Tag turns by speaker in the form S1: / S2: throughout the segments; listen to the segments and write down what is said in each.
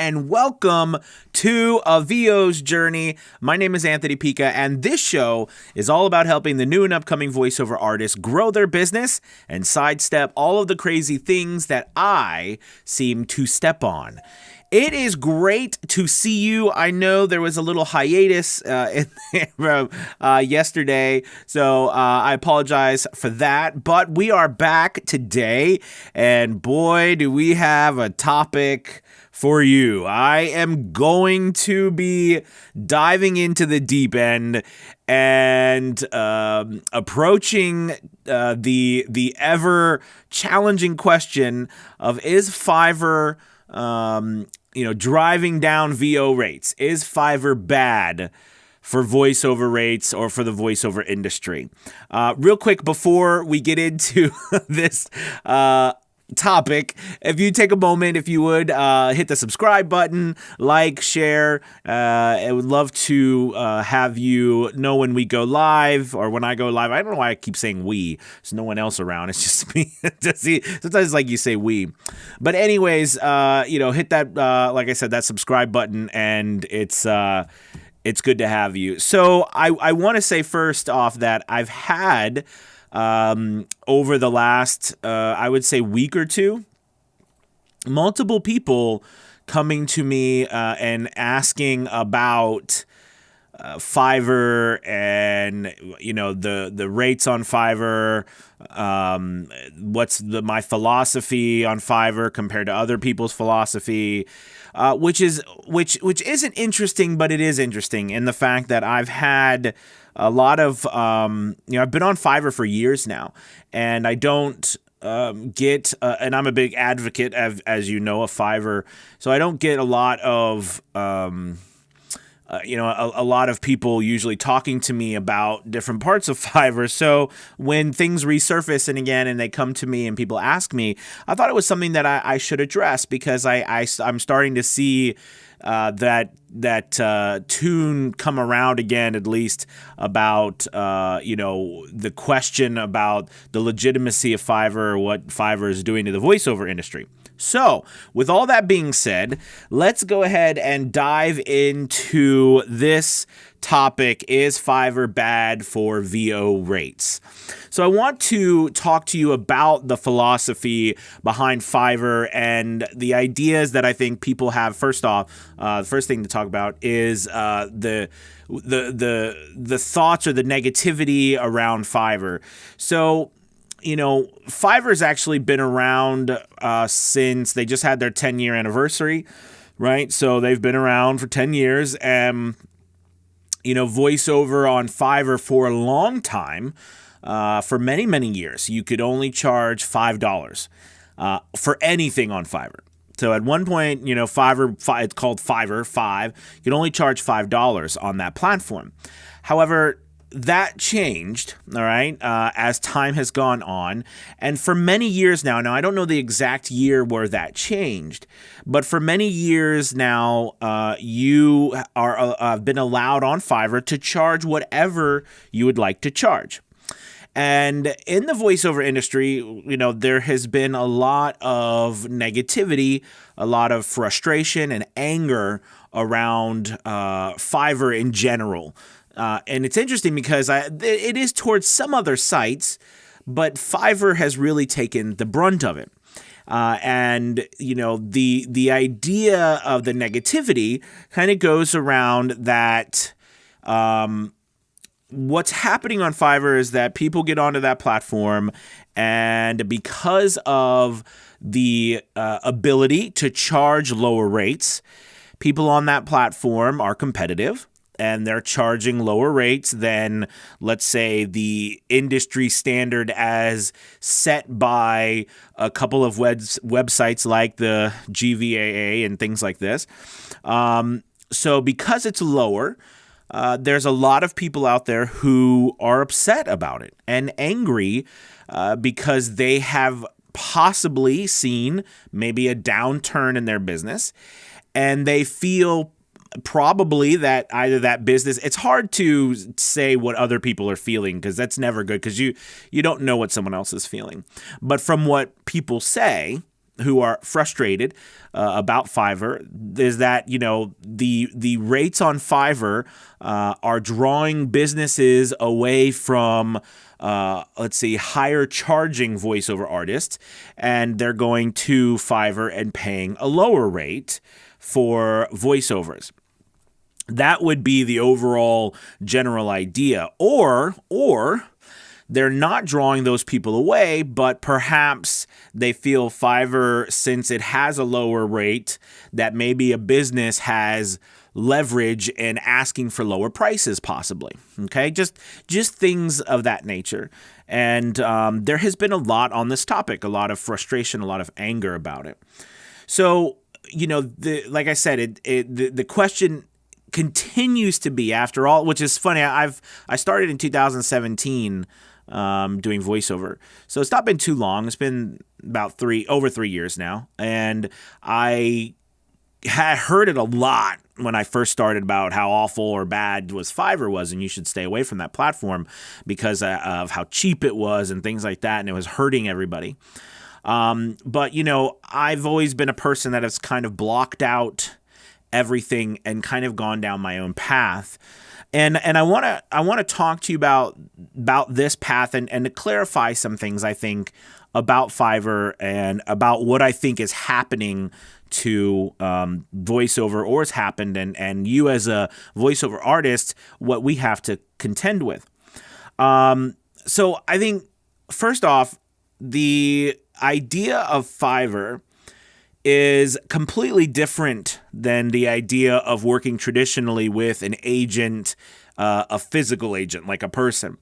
S1: and welcome to a VO's journey. My name is Anthony Pica, and this show is all about helping the new and upcoming voiceover artists grow their business and sidestep all of the crazy things that I seem to step on. It is great to see you. I know there was a little hiatus yesterday, so I apologize for that. But we are back today, and boy, do we have a topic for you. I am going to be diving into the deep end and approaching the ever challenging question of, is Fiverr driving down VO rates? Is Fiverr bad for voiceover rates or for the voiceover industry? Real quick before we get into this topic, if you take a moment, if you would hit the subscribe button, like, share. I would love to have you know when we go live or when I go live. I don't know why I keep saying we. There's no one else around. It's just me. Sometimes it's like you say we. But anyways, hit that, like I said, that subscribe button, and it's good to have you. So I want to say first off that I've had over the last, I would say, week or two, multiple people coming to me and asking about Fiverr and, the rates on Fiverr. What's my philosophy on Fiverr compared to other people's philosophy, which isn't interesting, but it is interesting in the fact that I've had a lot of, I've been on Fiverr for years now, and I don't get, and I'm a big advocate, as you know, of Fiverr, so I don't get a lot of, a lot of people usually talking to me about different parts of Fiverr. So when things resurface and they come to me and people ask me, I thought it was something that I should address, because I'm starting to see that tune come around again, at least about the question about the legitimacy of Fiverr, or what Fiverr is doing to the voiceover industry. So, with all that being said, let's go ahead and dive into this topic. Is Fiverr bad for VO rates? So I want to talk to you about the philosophy behind Fiverr and the ideas that I think people have. First off, the first thing to talk about is the thoughts or the negativity around Fiverr. So, Fiverr's actually been around since they just had their 10-year anniversary, right? So they've been around for 10 years, and voiceover on Fiverr for a long time, for many, many years, you could only charge $5 for anything on Fiverr. So at one point, Fiverr, it's called Fiverr 5, you can only charge $5 on that platform. However, that changed, all right, as time has gone on. And for many years now, I don't know the exact year where that changed, but for many years now, you are been allowed on Fiverr to charge whatever you would like to charge. And in the voiceover industry, there has been a lot of negativity, a lot of frustration and anger around Fiverr in general. And it's interesting because it is towards some other sites, but Fiverr has really taken the brunt of it. And the idea of the negativity kind of goes around that what's happening on Fiverr is that people get onto that platform, and because of the ability to charge lower rates, people on that platform are competitive, and they're charging lower rates than, let's say, the industry standard as set by a couple of websites like the GVAA and things like this. So because it's lower, there's a lot of people out there who are upset about it and angry because they have possibly seen maybe a downturn in their business, and they feel probably that either that business, it's hard to say what other people are feeling because that's never good, because you don't know what someone else is feeling. But from what people say, who are frustrated about Fiverr is that, the rates on Fiverr are drawing businesses away from higher charging voiceover artists, and they're going to Fiverr and paying a lower rate for voiceovers. That would be the overall general idea. Or they're not drawing those people away, but perhaps they feel Fiverr, since it has a lower rate, that maybe a business has leverage in asking for lower prices, possibly. Okay, just things of that nature. And there has been a lot on this topic, a lot of frustration, a lot of anger about it. So, like I said, the question continues to be, after all, which is funny. I started in 2017 doing voiceover, so it's not been too long. It's been about over 3 years now, and I had heard it a lot when I first started about how awful or bad Fiverr was, and you should stay away from that platform because of how cheap it was and things like that, and it was hurting everybody. But I've always been a person that has kind of blocked out everything and kind of gone down my own path. And I want to talk to you about this path and to clarify some things, I think, about Fiverr and about what I think is happening to voiceover, or has happened, and you as a voiceover artist, what we have to contend with. So I think, first off, the idea of Fiverr is completely different than the idea of working traditionally with an agent, a physical agent, like a person.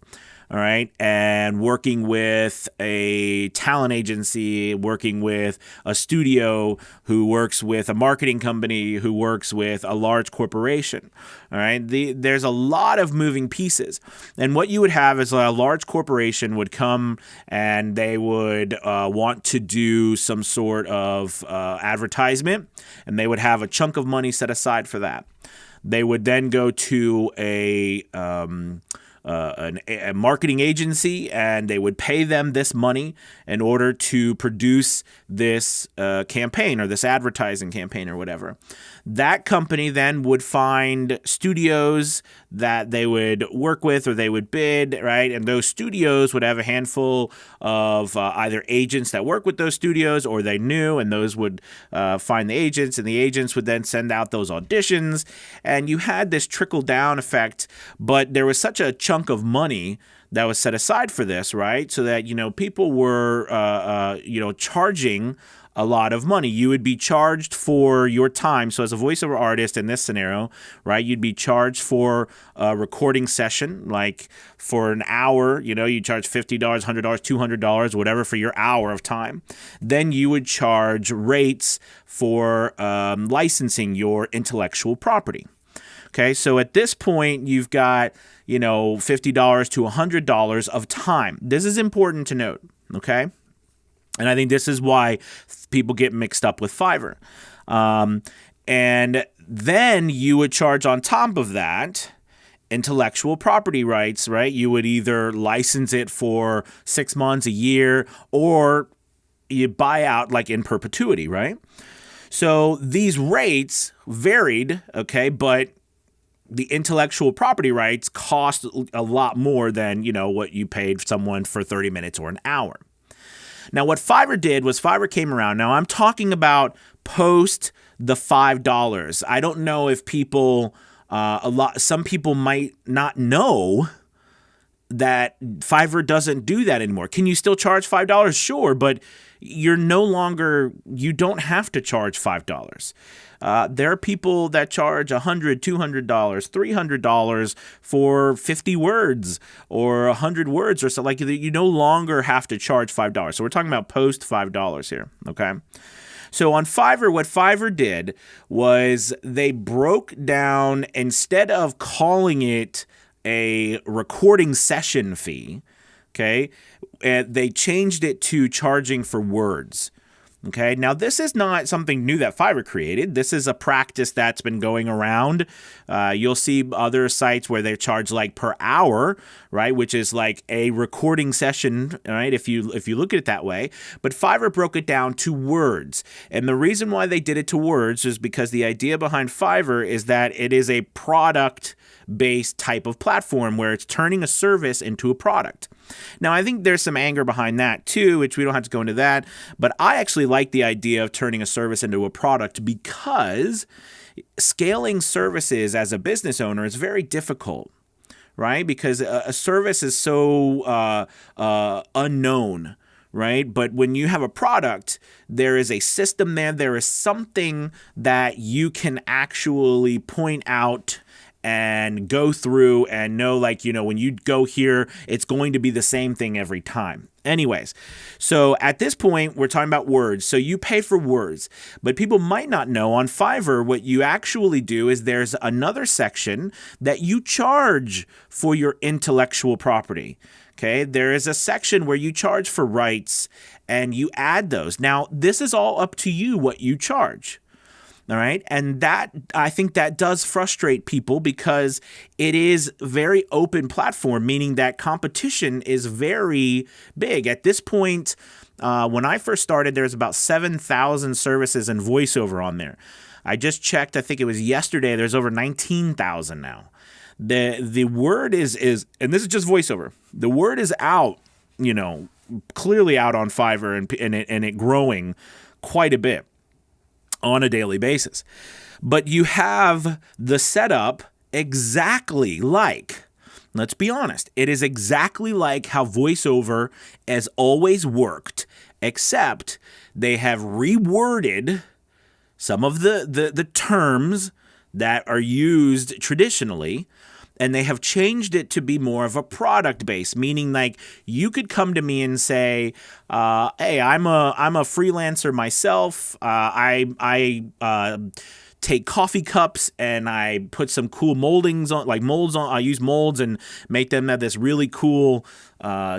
S1: All right. And working with a talent agency, working with a studio who works with a marketing company, who works with a large corporation. All right. There's a lot of moving pieces. And what you would have is a large corporation would come and they would want to do some sort of advertisement, and they would have a chunk of money set aside for that. They would then go to a marketing agency, and they would pay them this money in order to produce this campaign or this advertising campaign or whatever. That company then would find studios that they would work with or they would bid, right? And those studios would have a handful of either agents that work with those studios, or they knew, and those would find the agents, and the agents would then send out those auditions. And you had this trickle-down effect, but there was such a chunk of money that was set aside for this, right? So that, people were, charging a lot of money. You would be charged for your time. So as a voiceover artist in this scenario, right, you'd be charged for a recording session, like for an hour, you charge $50, $100, $200, whatever for your hour of time. Then you would charge rates for licensing your intellectual property. Okay, so at this point, you've got, $50 to $100 of time. This is important to note, okay? And I think this is why people get mixed up with Fiverr. And then you would charge on top of that intellectual property rights, right? You would either license it for 6 months, a year, or you buy out like in perpetuity, right? So these rates varied, okay, but the intellectual property rights cost a lot more than, what you paid someone for 30 minutes or an hour. Now, what Fiverr did was Fiverr came around. Now, I'm talking about post the $5. I don't know if people, some people might not know that Fiverr doesn't do that anymore. Can you still charge $5? Sure, but you don't have to charge $5. There are people that charge $100, $200, $300 for 50 words or 100 words or so. Like, you no longer have to charge $5. So we're talking about post $5 here, okay? So on Fiverr, what Fiverr did was they broke down, instead of calling it a recording session fee, okay, and they changed it to charging for words. Okay, now this is not something new that Fiverr created. This is a practice that's been going around. You'll see other sites where they charge like per hour, right, which is like a recording session, right, if you look at it that way. But Fiverr broke it down to words. And the reason why they did it to words is because the idea behind Fiverr is that it is a product-based type of platform where it's turning a service into a product. Now, I think there's some anger behind that too, which we don't have to go into that, but I actually like the idea of turning a service into a product because scaling services as a business owner is very difficult, right? Because a service is so unknown, right? But when you have a product, there is a system there. There is something that you can actually point out and go through and know, like, you know, when you go here, it's going to be the same thing every time. Anyways, so at this point, we're talking about words. So you pay for words, but people might not know on Fiverr, what you actually do is there's another section that you charge for your intellectual property. Okay, there is a section where you charge for rights and you add those. Now, this is all up to you what you charge. All right. And that, I think that does frustrate people because it is a very open platform, meaning that competition is very big. At this point, when I first started, there's about 7,000 services and voiceover on there. I just checked, I think it was yesterday, there's over 19,000 now. The word is, and this is just voiceover, the word is out, you know, clearly out on Fiverr and it growing quite a bit on a daily basis. But you have the setup exactly like, let's be honest, it is exactly like how voiceover has always worked, except they have reworded some of the terms that are used traditionally, and they have changed it to be more of a product base, meaning like you could come to me and say, hey, I'm a freelancer myself. I take coffee cups and I put some cool moldings on, like molds on. I use molds and make them have this really cool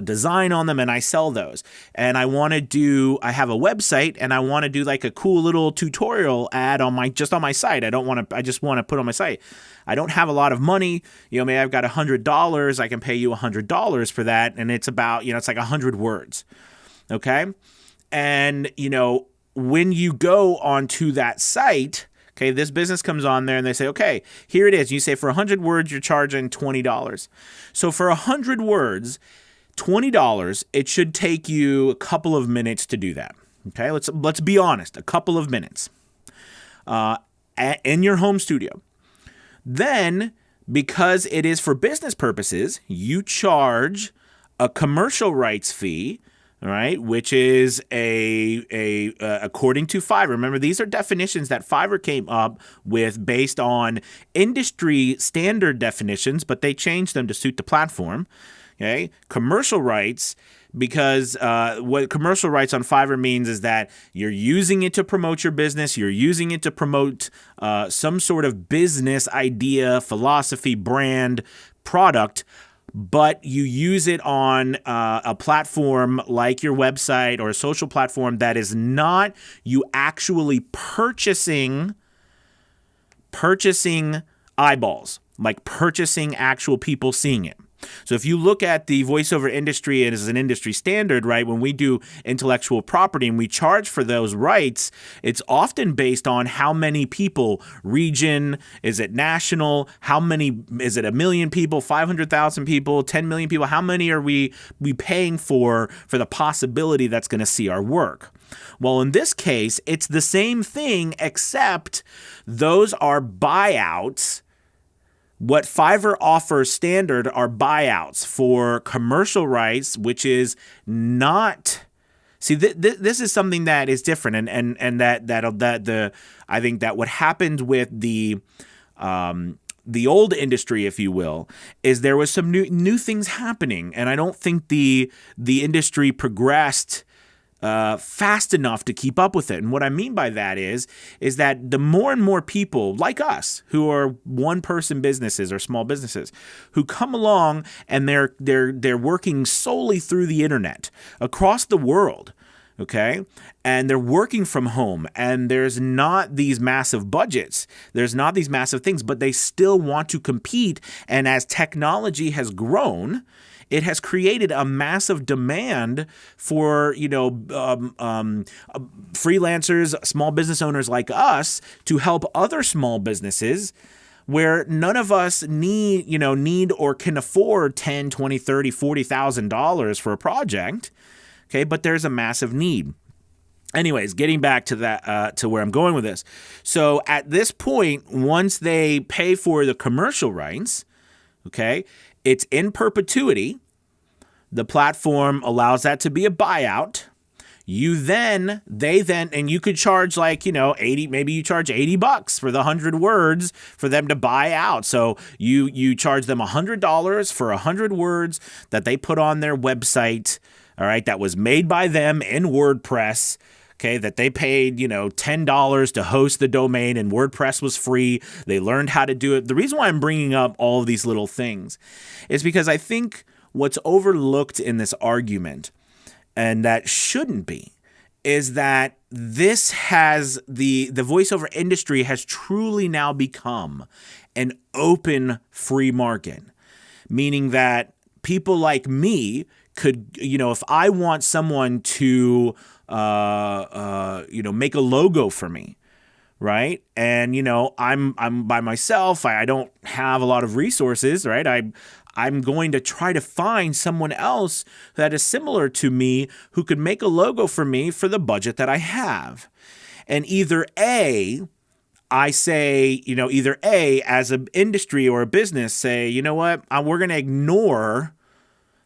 S1: design on them, and I sell those. And I have a website and I want to do like a cool little tutorial ad on my site. I just want to put on my site. I don't have a lot of money. You know, maybe I've got $100. I can pay you $100 for that. And it's about, you know, it's like 100 words. Okay. And, you know, when you go onto that site, okay, this business comes on there and they say, okay, here it is. You say for 100 words, you're charging $20. So for 100 words, $20, it should take you a couple of minutes to do that. Okay, let's be honest, a couple of minutes in your home studio. Then, because it is for business purposes, you charge a commercial rights fee, all right, which is according to Fiverr. Remember, these are definitions that Fiverr came up with based on industry standard definitions, but they changed them to suit the platform. Okay, commercial rights, because what commercial rights on Fiverr means is that you're using it to promote your business, you're using it to promote some sort of business idea, philosophy, brand, product, but you use it on a platform like your website or a social platform that is not you actually purchasing eyeballs, like purchasing actual people seeing it. So if you look at the voiceover industry as an industry standard, right, when we do intellectual property and we charge for those rights, it's often based on how many people, region, is it national, how many, is it 1 million people, 500,000 people, 10 million people, how many are we paying for the possibility that's going to see our work? Well, in this case, it's the same thing, except those are buyouts. What Fiverr offers standard are buyouts for commercial rights, which is not. See, this is something that is different, and that I think that what happened with the old industry, if you will, is there was some new things happening, and I don't think the industry progressed fast enough to keep up with it. And what I mean by that is that the more and more people like us who are one-person businesses or small businesses who come along and they're working solely through the internet across the world. Okay. And they're working from home, and there's not these massive budgets. There's not these massive things, but they still want to compete. And as technology has grown, it has created a massive demand for, freelancers, small business owners like us to help other small businesses where none of us need or can afford $10, $20, $30, $40,000 for a project. Okay, but there's a massive need. Anyways, getting back to that, to where I'm going with this. So at this point, once they pay for the commercial rights, okay, it's in perpetuity. The platform allows that to be a buyout. And you could charge 80, maybe you charge $80 for the 100 words for them to buy out. So you charge them $100 for 100 words that they put on their website. All right, that was made by them in WordPress, okay, that they paid, $10 to host the domain, and WordPress was free. They learned how to do it. The reason why I'm bringing up all of these little things is because I think what's overlooked in this argument, and that shouldn't be, is that this has the voiceover industry has truly now become an open free market, meaning that people like me could, if I want someone to, make a logo for me, right? And, I'm by myself. I don't have a lot of resources, right? I'm going to try to find someone else that is similar to me who could make a logo for me for the budget that I have. And either A, as an industry or a business, say, you know what, we're going to ignore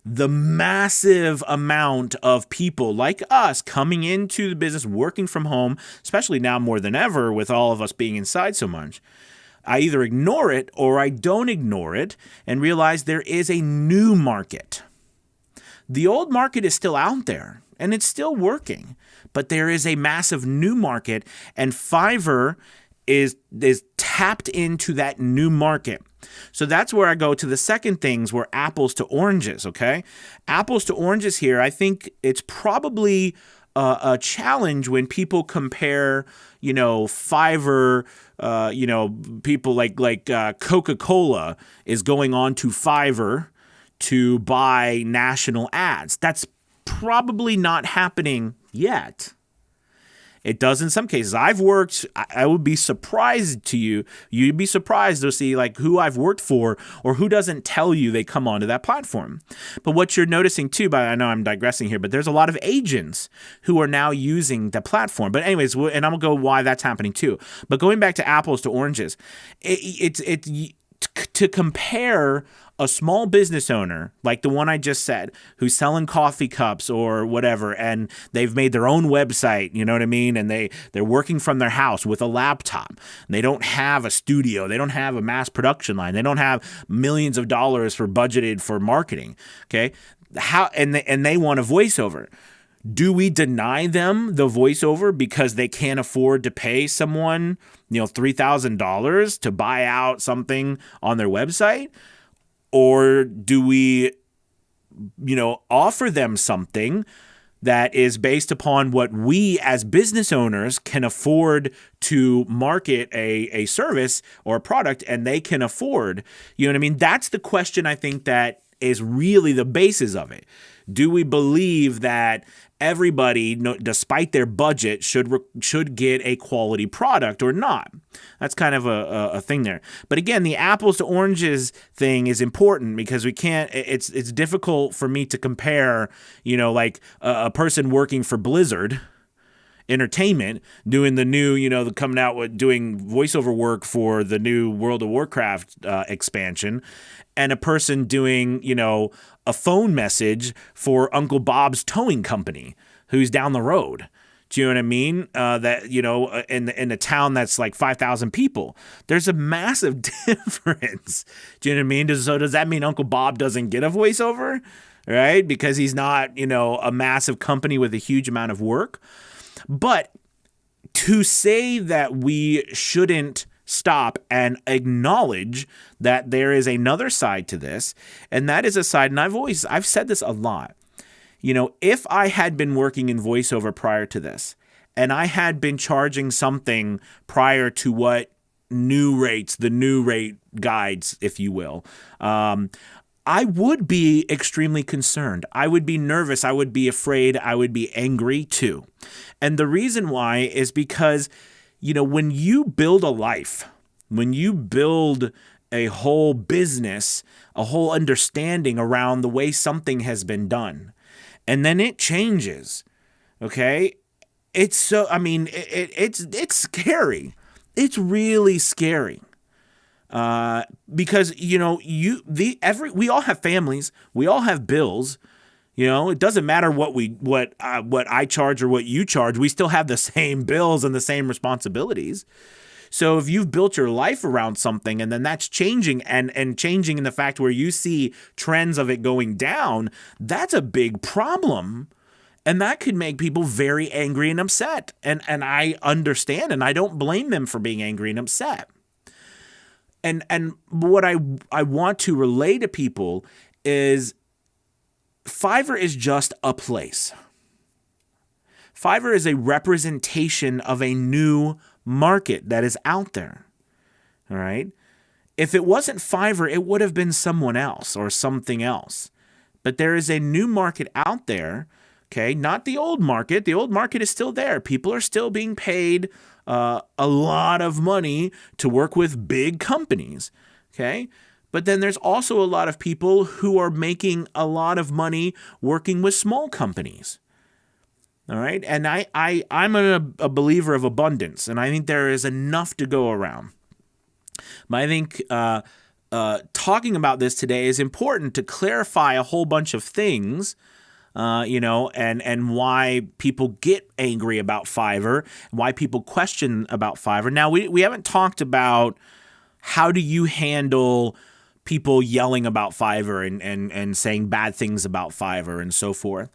S1: the massive amount of people like us coming into the business, working from home, especially now more than ever with all of us being inside so much. I either ignore it or I don't ignore it and realize there is a new market. The old market is still out there and it's still working, but there is a massive new market, and Fiverr is tapped into that new market. So that's where I go to the second things, where apples to oranges, okay? Apples to oranges here, I think it's probably a challenge when people compare, Fiverr, people like Coca-Cola is going on to Fiverr to buy national ads. That's probably not happening yet. It does in some cases. I would be surprised to you. You'd be surprised to see who I've worked for or who doesn't tell you they come onto that platform. But what you're noticing too, I know I'm digressing here, but there's a lot of agents who are now using the platform. But anyways, and I'm going to go why that's happening too. But going back to apples to oranges, to compare a small business owner like the one I just said, who's selling coffee cups or whatever, and they've made their own website, you know what I mean? And they're working from their house with a laptop. And they don't have a studio. They don't have a mass production line. They don't have millions of dollars budgeted for marketing. Okay. And they want a voiceover. Do we deny them the voiceover because they can't afford to pay someone, $3,000 to buy out something on their website? Or do we, offer them something that is based upon what we as business owners can afford to market a service or a product, and they can afford, you know what I mean? That's the question I think that is really the basis of it. Do we believe that everybody, despite their budget, should get a quality product or not? That's kind of a thing there. But again, the apples to oranges thing is important because we can't. It's difficult for me to compare, a person working for Blizzard Entertainment doing the new, coming out with doing voiceover work for the new World of Warcraft expansion, and a person doing, a phone message for Uncle Bob's towing company who's down the road. Do you know what I mean? That, in a town that's like 5,000 people, there's a massive difference. Do you know what I mean? So does that mean Uncle Bob doesn't get a voiceover, right? Because he's not, a massive company with a huge amount of work. But to say that we shouldn't stop and acknowledge that there is another side to this, and that is a side, and I've said this a lot. If I had been working in voiceover prior to this, and I had been charging something prior to what the new rate guides, if you will, I would be extremely concerned. I would be nervous. I would be afraid. I would be angry too. And the reason why is because, when you build a life, when you build a whole business, a whole understanding around the way something has been done, and then it changes, okay? It's it's scary. It's really scary. Because we all have families, we all have bills. It doesn't matter what I charge or what you charge. We still have the same bills and the same responsibilities. So if you've built your life around something and then that's changing and changing in the fact where you see trends of it going down, that's a big problem. And that could make people very angry and upset. And I understand, and I don't blame them for being angry and upset. And what I want to relay to people is Fiverr is just a place. Fiverr is a representation of a new market that is out there. All right? If it wasn't Fiverr, it would have been someone else or something else. But there is a new market out there, okay? Not the old market. The old market is still there. People are still being paid a lot of money to work with big companies, okay? But then there's also a lot of people who are making a lot of money working with small companies. All right. And I'm a believer of abundance, and I think there is enough to go around. But I think talking about this today is important to clarify a whole bunch of things, and why people get angry about Fiverr, why people question about Fiverr. Now, we haven't talked about how do you handle people yelling about Fiverr and saying bad things about Fiverr and so forth.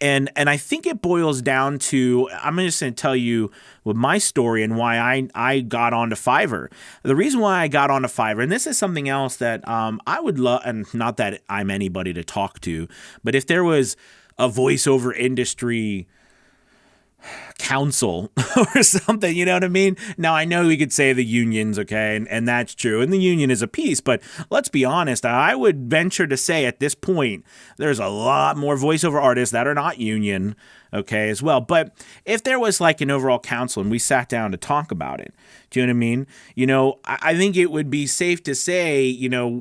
S1: And I think it boils down to, I'm just going to tell you with my story and why I got onto Fiverr. The reason why I got onto Fiverr, and this is something else that I would love, and not that I'm anybody to talk to, but if there was a voiceover industry council or something, you know what I mean? Now, I know we could say the unions, okay, and that's true, and the union is a piece, but let's be honest, I would venture to say at this point, there's a lot more voiceover artists that are not union, okay, as well. But if there was like an overall council and we sat down to talk about it, do you know what I mean? I think it would be safe to say,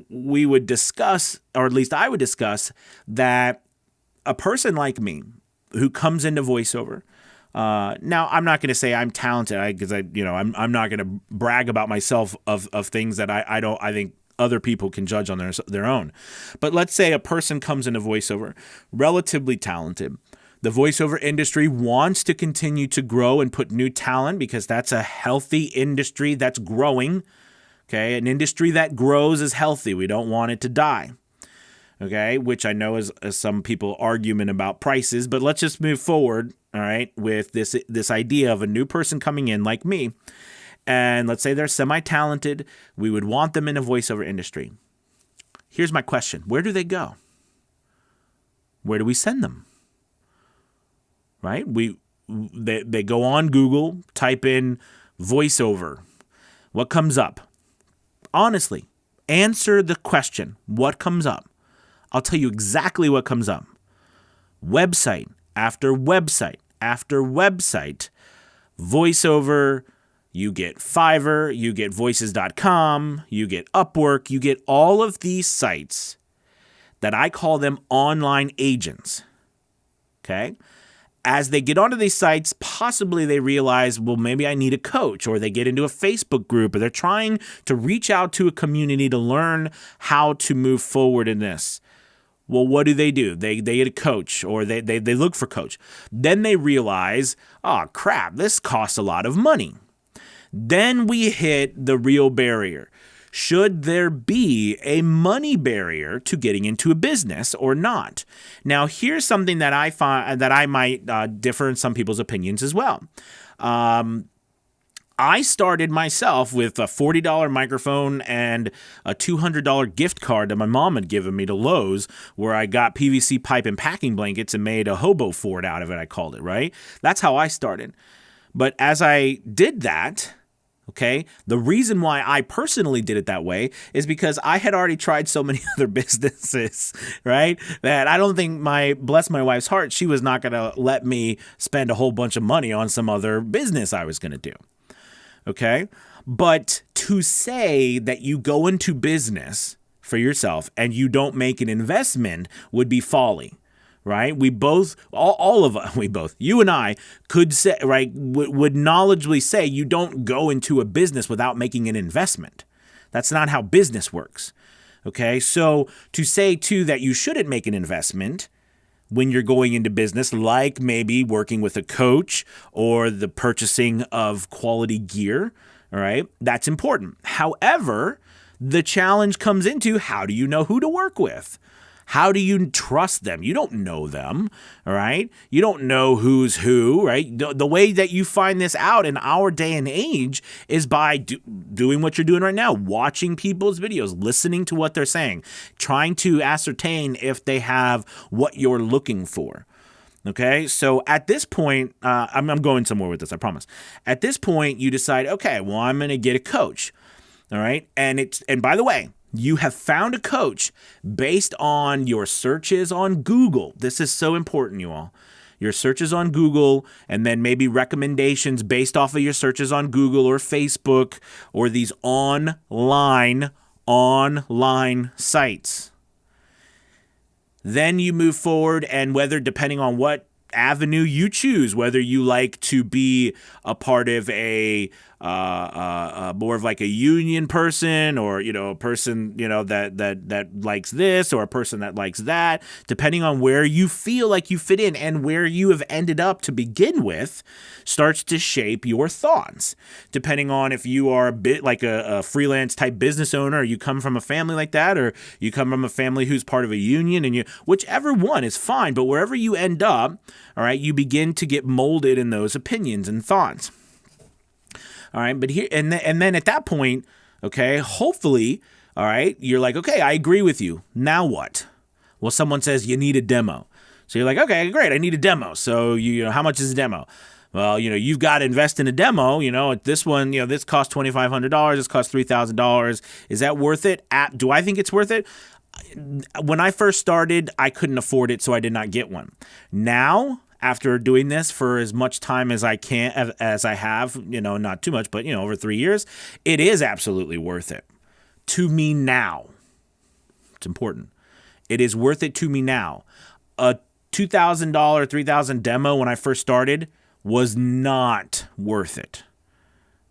S1: we would discuss, or at least I would discuss, that a person like me who comes into voiceover, now, I'm not going to say I'm talented because I'm not going to brag about myself of things that I think other people can judge on their own. But let's say a person comes into voiceover, relatively talented. The voiceover industry wants to continue to grow and put new talent because that's a healthy industry that's growing. Okay, an industry that grows is healthy. We don't want it to die. Okay, which I know is some people argument about prices, but let's just move forward, all right, with this idea of a new person coming in like me, and let's say they're semi-talented. We would want them in a voiceover industry. Here's my question. Where do they go? Where do we send them? Right? They go on Google, type in voiceover. What comes up? Honestly, answer the question. What comes up? I'll tell you exactly what comes up. Website after website after website. Voiceover, you get Fiverr, you get voices.com, you get Upwork, you get all of these sites that I call them online agents. Okay? As they get onto these sites, possibly they realize, well, maybe I need a coach, or they get into a Facebook group, or they're trying to reach out to a community to learn how to move forward in this. Well, what do? They get a coach, or they look for a coach. Then they realize, oh, crap, this costs a lot of money. Then we hit the real barrier. Should there be a money barrier to getting into a business or not? Now, here's something that I find that I might differ in some people's opinions as well. I I started myself with a $40 microphone and a $200 gift card that my mom had given me to Lowe's, where I got PVC pipe and packing blankets and made a hobo fort out of it, I called it, right? That's how I started. But as I did that, okay, the reason why I personally did it that way is because I had already tried so many other businesses, right? That I don't think bless my wife's heart, she was not going to let me spend a whole bunch of money on some other business I was going to do. Okay. But to say that you go into business for yourself and you don't make an investment would be folly, right? We both, all of us, you and I could say, right, would knowledgeably say you don't go into a business without making an investment. That's not how business works. Okay. So to say too that you shouldn't make an investment when you're going into business, like maybe working with a coach or the purchasing of quality gear, all right, that's important. However, the challenge comes into, how do you know who to work with? How do you trust them? You don't know them, all right? You don't know who's who, right? The way that you find this out in our day and age is by doing what you're doing right now, watching people's videos, listening to what they're saying, trying to ascertain if they have what you're looking for. Okay, so at this point, I'm going somewhere with this, I promise. At this point, you decide, okay, well, I'm going to get a coach, all right? And by the way, you have found a coach based on your searches on Google. This is so important, you all. Your searches on Google, and then maybe recommendations based off of your searches on Google or Facebook or these online sites. Then you move forward, and depending on what avenue you choose, whether you like to be a part of a more of like a union person, or a person that likes this, or a person that likes that, depending on where you feel like you fit in and where you have ended up to begin with, starts to shape your thoughts. Depending on if you are a bit like a freelance type business owner, or you come from a family like that, or you come from a family who's part of a union, and whichever one is fine, but wherever you end up, all right, you begin to get molded in those opinions and thoughts. All right, but here and then at that point, okay, hopefully, all right, you're like, okay, I agree with you. Now what? Well, someone says you need a demo. So you're like, okay, great, I need a demo. So how much is a demo? Well, you've got to invest in a demo. This one, this costs $2,500. This costs $3,000. Is that worth it? Do I think it's worth it? When I first started, I couldn't afford it, so I did not get one. Now, after doing this for as much time as I have, not too much, but over 3 years, it is absolutely worth it to me now. It's important. It is worth it to me now. A $2,000, $3,000 demo when I first started was not worth it.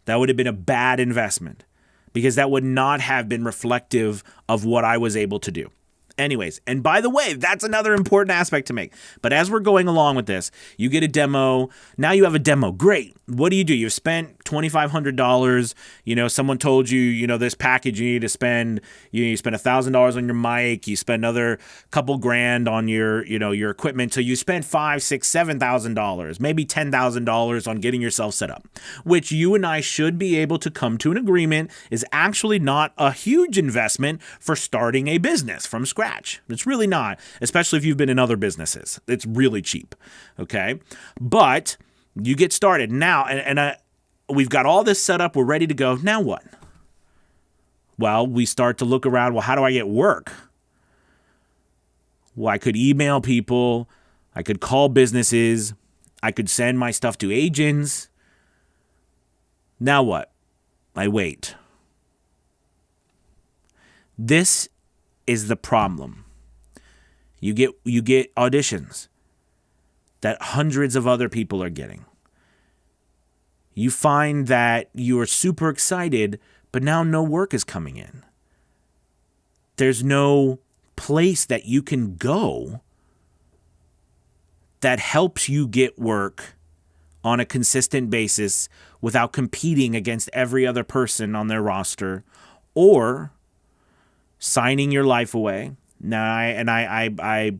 S1: That would have been a bad investment, because that would not have been reflective of what I was able to do. Anyways, and by the way, that's another important aspect to make. But as we're going along with this, you get a demo. Now you have a demo. Great. What do? You've spent $2,500. Someone told you, this package you need to spend. You spend $1,000 on your mic. You spend another couple grand on your equipment. So you spend $5,000, $6,000, $7,000, maybe $10,000 on getting yourself set up, which you and I should be able to come to an agreement is actually not a huge investment for starting a business from scratch. It's really not, especially if you've been in other businesses. It's really cheap. Okay. But you get started now, and we've got all this set up. We're ready to go. Now what? Well, we start to look around. Well, how do I get work? Well, I could email people. I could call businesses. I could send my stuff to agents. Now what? I wait. This is the problem. You get auditions that hundreds of other people are getting. You find that you are super excited, but now no work is coming in. There's no place that you can go that helps you get work on a consistent basis without competing against every other person on their roster, or signing your life away. Now, I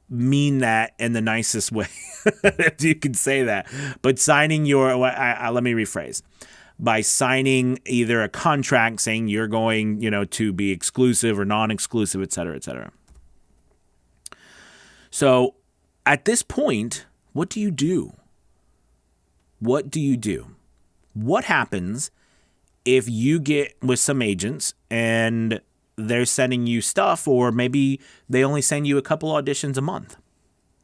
S1: mean that in the nicest way, if you can say that. But signing let me rephrase. by signing either a contract saying you're going, to be exclusive or non-exclusive, et cetera, et cetera. So at this point, what do you do? What do you do? What happens if you get with some agents and they're sending you stuff, or maybe they only send you a couple auditions a month?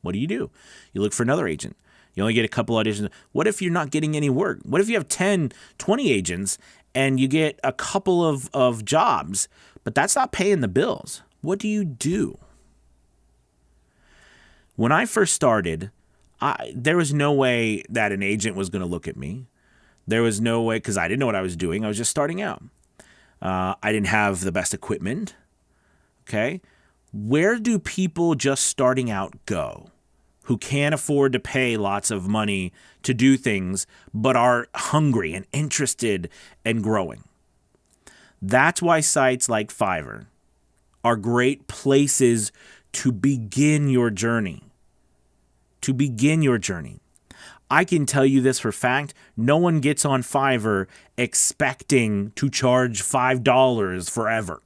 S1: What do? You look for another agent. You only get a couple auditions. What if you're not getting any work? What if you have 10, 20 agents and you get a couple of jobs, but that's not paying the bills? What do you do? When I first started, there was no way that an agent was going to look at me. There was no way, because I didn't know what I was doing. I was just starting out. I didn't have the best equipment. Okay. Where do people just starting out go who can't afford to pay lots of money to do things, but are hungry and interested and growing? That's why sites like Fiverr are great places to begin your journey. To begin your journey. I can tell you this for a fact. No one gets on Fiverr expecting to charge $5 forever.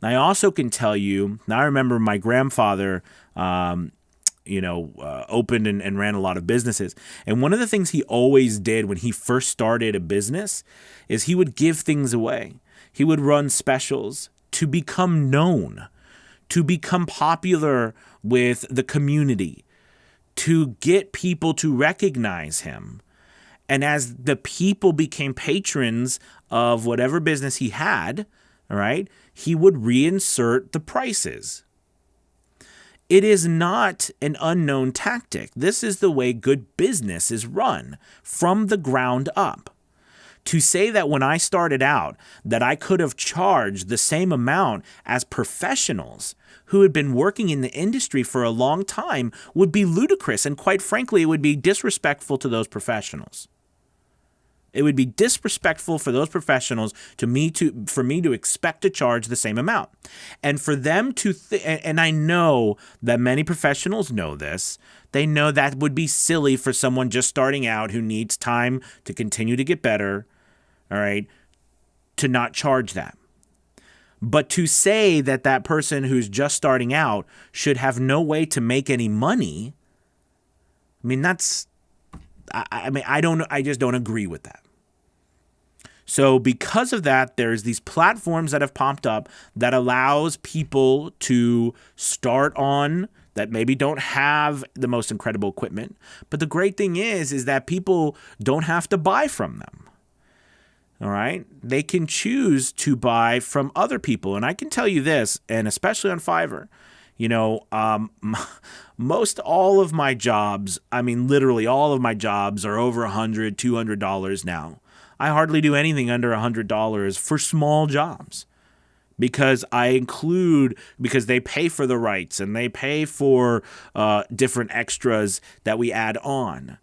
S1: I also can tell you, now I remember my grandfather, opened and ran a lot of businesses. And one of the things he always did when he first started a business is he would give things away. He would run specials to become known, to become popular with the community, to get people to recognize him. And as the people became patrons of whatever business he had, all right, he would reinsert the prices. It is not an unknown tactic. This is the way good business is run from the ground up. To say that when I started out that I could have charged the same amount as professionals who had been working in the industry for a long time would be ludicrous. And quite frankly, it would be disrespectful to those professionals. It would be disrespectful for those professionals for me to expect to charge the same amount. And for them to, and I know that many professionals know this, they know that would be silly for someone just starting out who needs time to continue to get better, all right, to not charge that. But to say that that person who's just starting out should have no way to make any money, I mean, I just don't agree with that. So because of that, there's these platforms that have popped up that allows people to start on that maybe don't have the most incredible equipment. But the great thing is that people don't have to buy from them. All right. They can choose to buy from other people. And I can tell you this, and especially on Fiverr, most all of my jobs, I mean, literally all of my jobs are over $100, $200 now. I hardly do anything under $100 for small jobs because because they pay for the rights and they pay for different extras that we add on.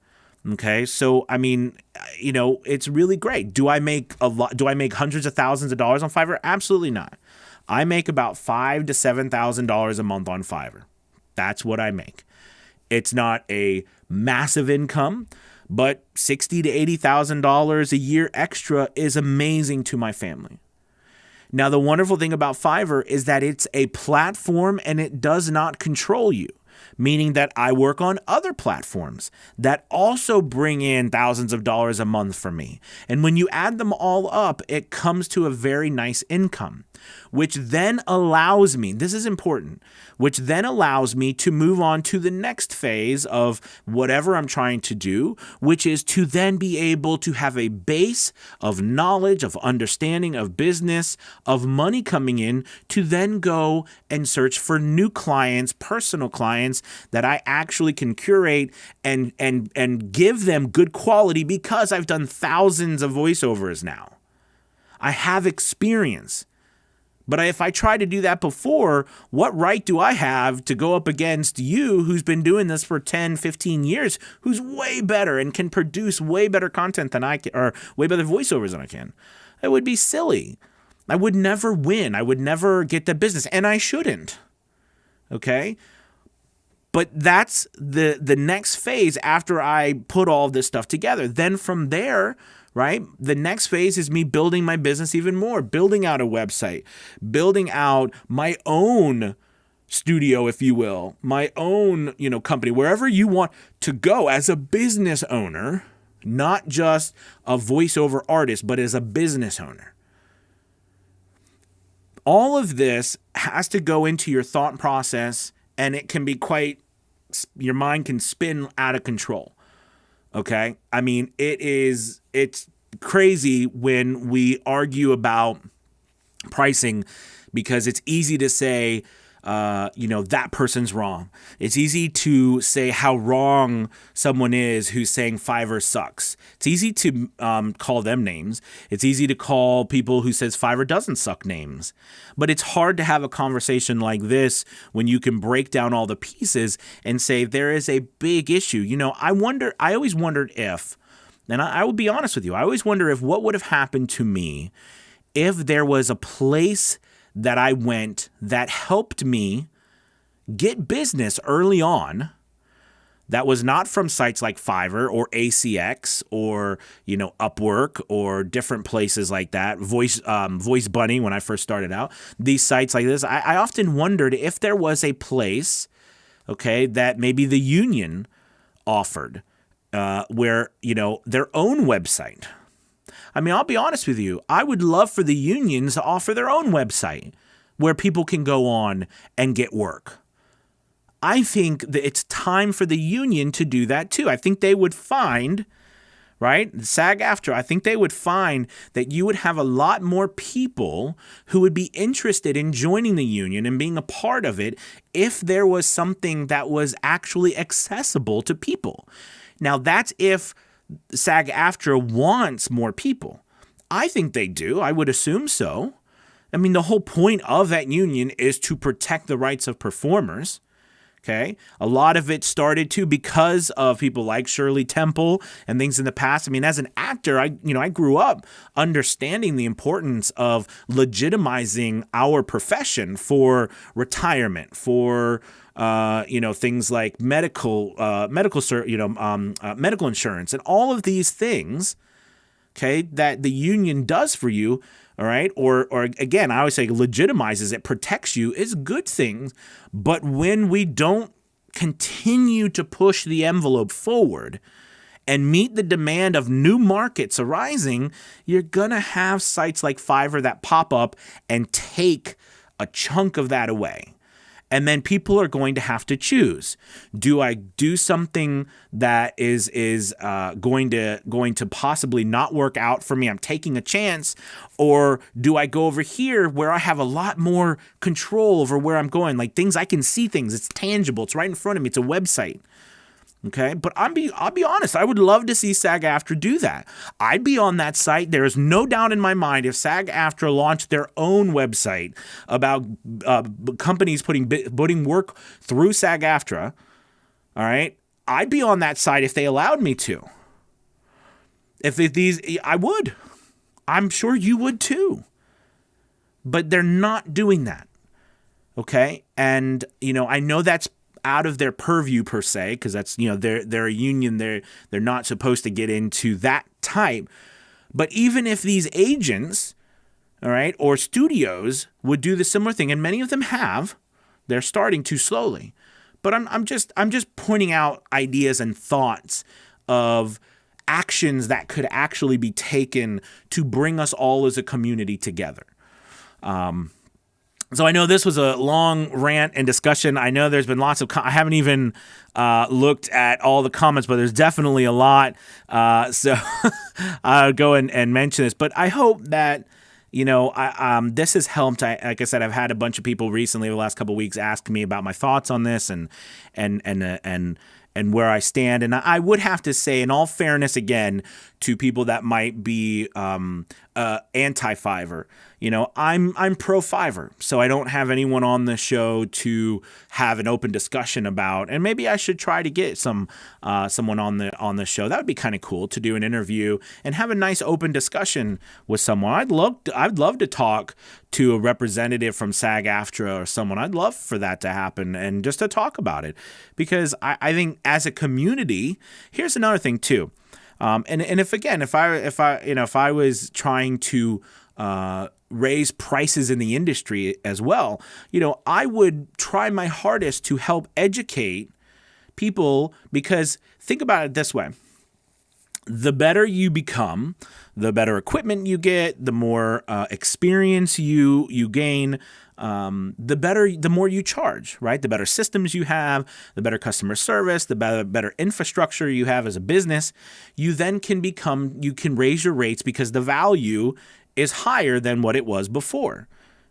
S1: Okay, so I mean, it's really great. Do I make a lot? Do I make hundreds of thousands of dollars on Fiverr? Absolutely not. I make about $5,000 to $7,000 a month on Fiverr. That's what I make. It's not a massive income, but $60,000 to $80,000 a year extra is amazing to my family. Now, the wonderful thing about Fiverr is that it's a platform and it does not control you. Meaning that I work on other platforms that also bring in thousands of dollars a month for me. And when you add them all up, it comes to a very nice income, which then allows me, this is important, which then allows me to move on to the next phase of whatever I'm trying to do, which is to then be able to have a base of knowledge, of understanding, of business, of money coming in to then go and search for new clients, personal clients that I actually can curate and give them good quality because I've done thousands of voiceovers now. I have experience. But if I tried to do that before, what right do I have to go up against you who's been doing this for 10, 15 years, who's way better and can produce way better content than I can, or way better voiceovers than I can? It would be silly. I would never win. I would never get the business, and I shouldn't. Okay? But that's the next phase after I put all this stuff together. Then from there, right? The next phase is me building my business even more, building out a website, building out my own studio, if you will, my own, company, wherever you want to go as a business owner, not just a voiceover artist, but as a business owner. All of this has to go into your thought process, and it can be your mind can spin out of control. Okay? I mean, it's crazy when we argue about pricing, because it's easy to say, that person's wrong. It's easy to say how wrong someone is who's saying Fiverr sucks. It's easy to call them names. It's easy to call people who says Fiverr doesn't suck names. But it's hard to have a conversation like this when you can break down all the pieces and say there is a big issue. I always wondered if, and I will be honest with you, I always wonder if what would have happened to me if there was a place that I went that helped me get business early on that was not from sites like Fiverr or ACX or, Upwork or different places like that, Voice Bunny when I first started out, these sites like this. I often wondered if there was a place, okay, that maybe the union offered where, their own website. I mean, I'll be honest with you. I would love for the unions to offer their own website where people can go on and get work. I think that it's time for the union to do that too. I think they would find, right, SAG-AFTRA, I think they would find that you would have a lot more people who would be interested in joining the union and being a part of it if there was something that was actually accessible to people. Now, that's if SAG-AFTRA wants more people. I think they do. I would assume so. I mean, the whole point of that union is to protect the rights of performers. Okay. A lot of it started too because of people like Shirley Temple and things in the past. I mean, as an actor, I grew up understanding the importance of legitimizing our profession for retirement, for things like medical insurance and all of these things, okay, that the union does for you, all right, or again, I always say legitimizes it, protects you, is good things. But when we don't continue to push the envelope forward and meet the demand of new markets arising, you're going to have sites like Fiverr that pop up and take a chunk of that away. And then people are going to have to choose. Do I do something that is going to possibly not work out for me? I'm taking a chance. Or do I go over here where I have a lot more control over where I'm going? Like things, I can see things. It's tangible. It's right in front of me. It's a website. Okay, but I'll be honest. I would love to see SAG-AFTRA do that. I'd be on that site. There is no doubt in my mind if SAG-AFTRA launched their own website about companies putting work through SAG-AFTRA. All right, I'd be on that site if they allowed me to. I would. I'm sure you would too. But they're not doing that. Okay, and I know that's out of their purview per se, because that's, they're a union, they're not supposed to get into that type. But even if these agents, all right, or studios would do the similar thing, and many of them have, they're starting to slowly. But I'm just pointing out ideas and thoughts of actions that could actually be taken to bring us all as a community together. So I know this was a long rant and discussion. I know there's been lots of I haven't even looked at all the comments, but there's definitely a lot. So I'll go and mention this. But I hope that, this has helped. Like I said, I've had a bunch of people recently, the last couple of weeks, ask me about my thoughts on this and where I stand. And I would have to say, in all fairness, again, to people that might be anti-Fiverr, I'm pro-Fiverr, so I don't have anyone on the show to have an open discussion about. And maybe I should try to get someone on the show. That would be kind of cool to do an interview and have a nice open discussion with someone. I'd love to talk to a representative from SAG-AFTRA or someone. I'd love for that to happen and just to talk about it, because I think as a community, here's another thing too. And if I was trying to raise prices in the industry as well, I would try my hardest to help educate people, because think about it this way. The better you become, the better equipment you get, the more experience you gain, the more you charge, right? The better systems you have, the better customer service, the better infrastructure you have as a business, you can raise your rates because the value is higher than what it was before.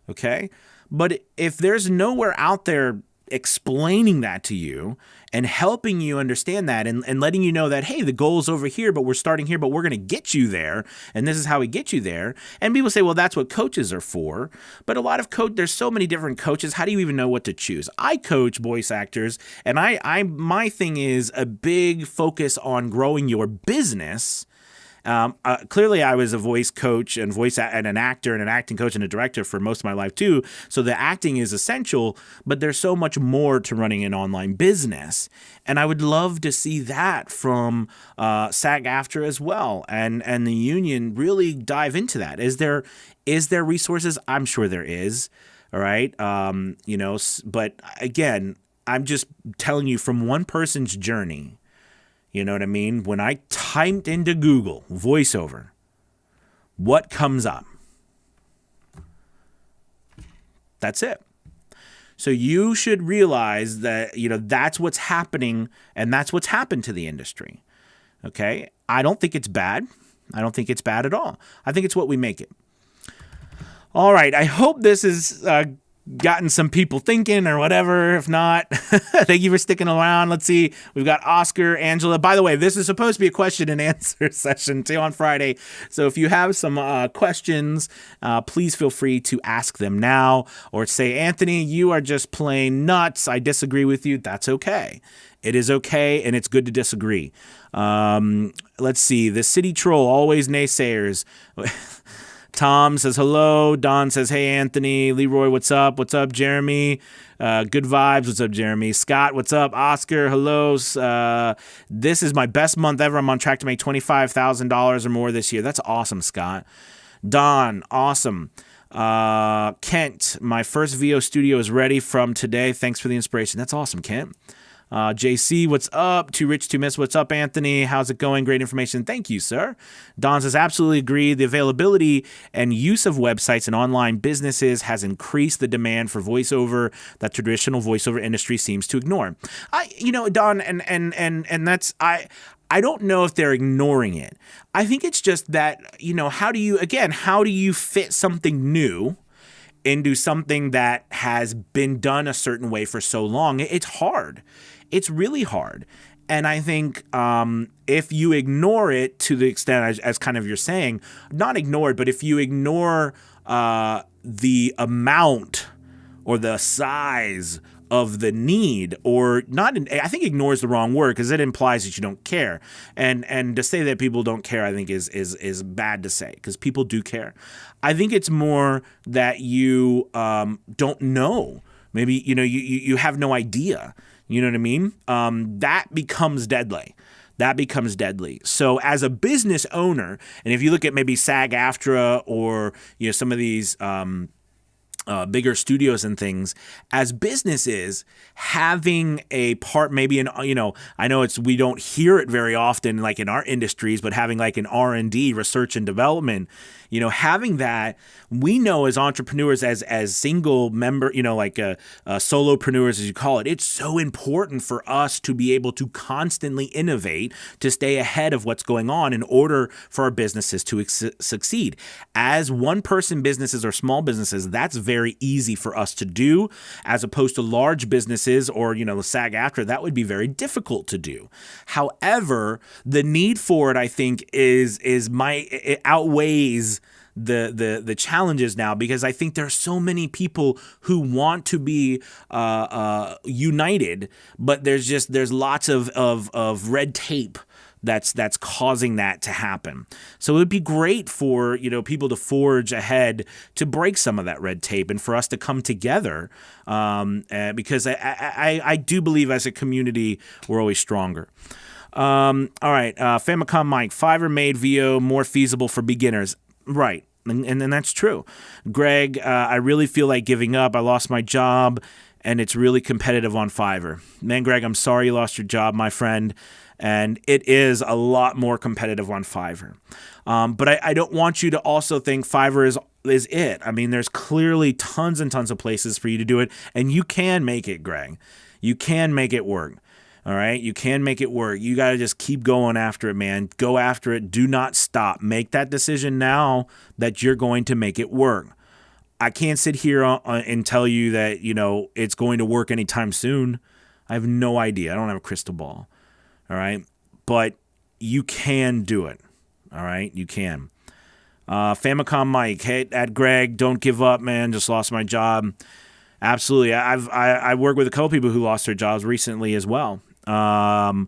S1: Okay? But if there's nowhere out there explaining that to you and helping you understand that, and letting you know that, hey, the goal's over here, but we're starting here, but we're going to get you there, and this is how we get you there. And people say, well, that's what coaches are for. But a lot of there's so many different coaches. How do you even know what to choose? I coach voice actors, and my thing is a big focus on growing your business. Clearly, I was a voice coach and an actor and an acting coach and a director for most of my life too. So the acting is essential, but there's so much more to running an online business. And I would love to see that from SAG-AFTRA as well, and the union really dive into that. Is there resources? I'm sure there is. All right. But again, I'm just telling you from one person's journey. You know what I mean? When I typed into Google voiceover, what comes up? That's it. So you should realize that, that's what's happening, and that's what's happened to the industry. Okay? I don't think it's bad. I don't think it's bad at all. I think it's what we make it. All right. I hope this is gotten some people thinking or whatever. If not, thank you for sticking around. Let's see. We've got Oscar, Angela. By the way, this is supposed to be a question and answer session too on Friday. So if you have some questions, please feel free to ask them now, or say, Anthony, you are just plain nuts. I disagree with you. That's okay. It is okay, and it's good to disagree. Let's see. The City Troll, always naysayers. Tom says hello. Don says, hey, Anthony. Leroy, what's up? What's up, Jeremy? Good vibes. What's up, Jeremy? Scott, what's up? Oscar, hello. This is my best month ever. I'm on track to make $25,000 or more this year. That's awesome, Scott. Don, awesome. Kent, my first VO studio is ready from today. Thanks for the inspiration. That's awesome, Kent. JC, what's up? Too Rich to Miss, what's up, Anthony? How's it going? Great information. Thank you, sir. Don says, absolutely agree. The availability and use of websites and online businesses has increased the demand for voiceover that traditional voiceover industry seems to ignore. Don, and that's, I don't know if they're ignoring it. I think it's just that, how do you fit something new into something that has been done a certain way for so long? It's hard. It's really hard. And I think if you ignore it to the extent, as kind of you're saying, not ignore it, but if you ignore the amount or the size of the need, or not, I think ignore is the wrong word, because it implies that you don't care. And to say that people don't care, I think is bad to say, because people do care. I think it's more that you don't know. Maybe, you have no idea. You know what I mean? That becomes deadly. So as a business owner, and if you look at maybe SAG-AFTRA or some of these bigger studios and things, as businesses, having a part, maybe I know we don't hear it very often, like in our industries, but having like an R&D, research and development, having that, we know as entrepreneurs, as single member, like solopreneurs, as you call it, it's so important for us to be able to constantly innovate, to stay ahead of what's going on in order for our businesses to succeed. As one-person businesses or small businesses, that's very easy for us to do, as opposed to large businesses or, the SAG-AFTRA, that would be very difficult to do. However, the need for it, I think, it outweighs the challenges now, because I think there are so many people who want to be united, but there's lots of red tape that's causing that to happen. So it would be great for people to forge ahead to break some of that red tape, and for us to come together, because I do believe as a community we're always stronger. All right. Famicom Mike, Fiverr made VO more feasible for beginners. Right. And that's true. Greg, I really feel like giving up. I lost my job, and it's really competitive on Fiverr. Man, Greg, I'm sorry you lost your job, my friend. And it is a lot more competitive on Fiverr. But I don't want you to also think Fiverr is it. I mean, there's clearly tons and tons of places for you to do it, and you can make it, Greg. You can make it work. All right? You can make it work. You got to just keep going after it, man. Go after it. Do not stop. Make that decision now that you're going to make it work. I can't sit here and tell you that, it's going to work anytime soon. I have no idea. I don't have a crystal ball. All right? But you can do it. All right? You can. Famicom Mike, hey, at Greg, don't give up, man. Just lost my job. Absolutely. I work with a couple people who lost their jobs recently as well. We're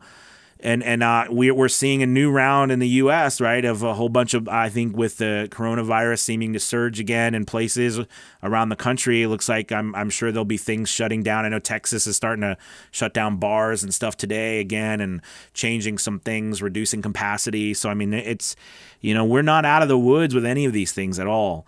S1: seeing a new round in the U.S., right, of a whole bunch of, I think, with the coronavirus seeming to surge again in places around the country. It looks like I'm sure there'll be things shutting down. I know Texas is starting to shut down bars and stuff today again and changing some things, reducing capacity. So, I mean, it's, we're not out of the woods with any of these things at all.